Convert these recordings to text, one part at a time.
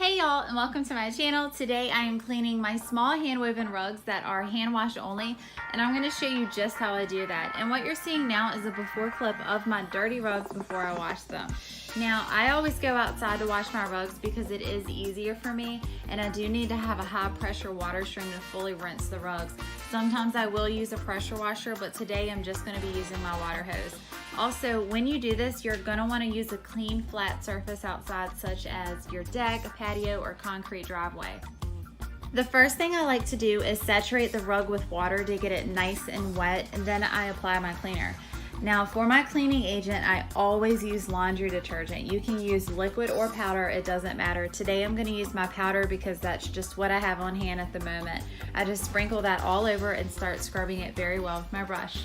Hey y'all, and welcome to my channel. Today I am cleaning my small hand woven rugs that are hand wash only, and I'm going to show you just how I do that. And what you're seeing now is a before clip of my dirty rugs before I wash them. Now I always go outside to wash my rugs because it is easier for me, and I do need to have a high pressure water stream to fully rinse the rugs. Sometimes I will use a pressure washer, but today I'm just going to be using my water hose. Also, when you do this, you're going to want to use a clean, flat surface outside, such as your deck, a patio, or concrete driveway. The first thing I like to do is saturate the rug with water to get it nice and wet, and then I apply my cleaner. Now, for my cleaning agent, I always use laundry detergent. You can use liquid or powder, it doesn't matter. Today I'm going to use my powder because that's just what I have on hand at the moment. I just sprinkle that all over and start scrubbing it very well with my brush.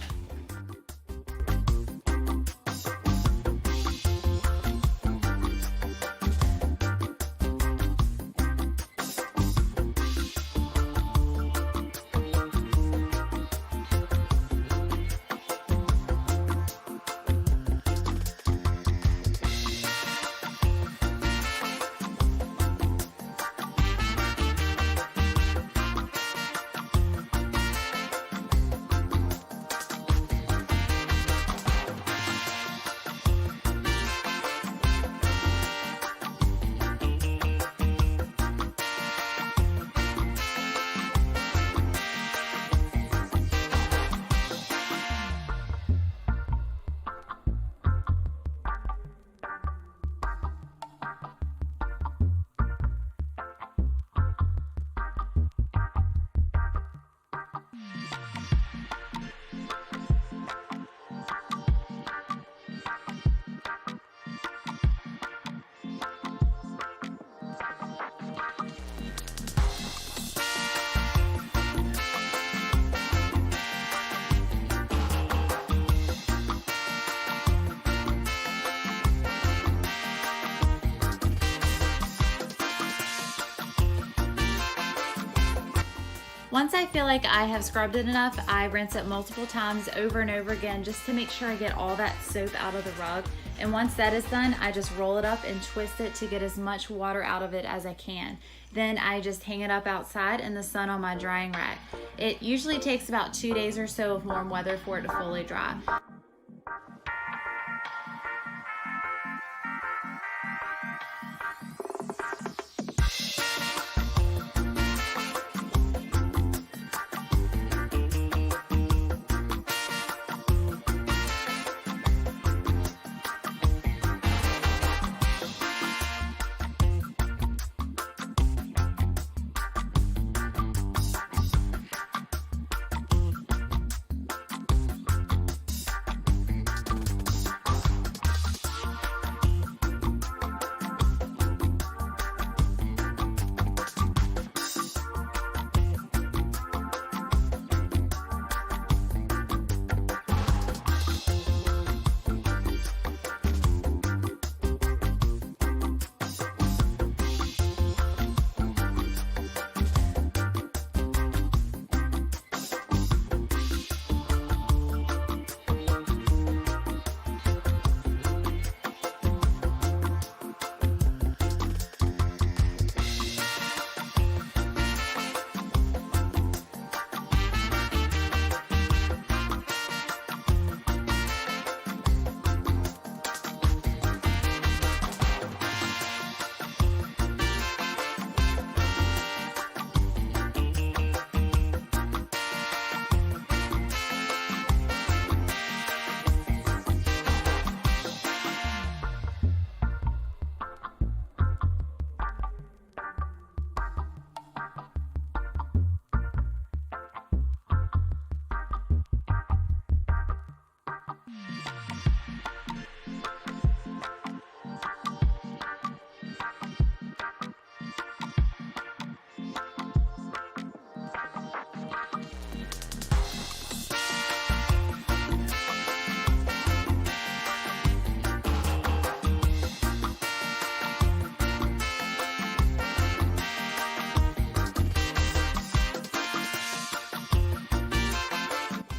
Once I feel like I have scrubbed it enough, I rinse it multiple times over and over again just to make sure I get all that soap out of the rug. And once that is done, I just roll it up and twist it to get as much water out of it as I can. Then I just hang it up outside in the sun on my drying rack. It usually takes about 2 days or so of warm weather for it to fully dry.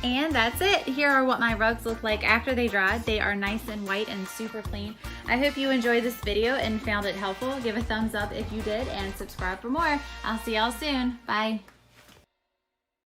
And that's it. Here are what my rugs look like after they dried. They are nice and white and super clean. I hope you enjoyed this video and found it helpful. Give a thumbs up if you did and subscribe for more. I'll see y'all soon. Bye.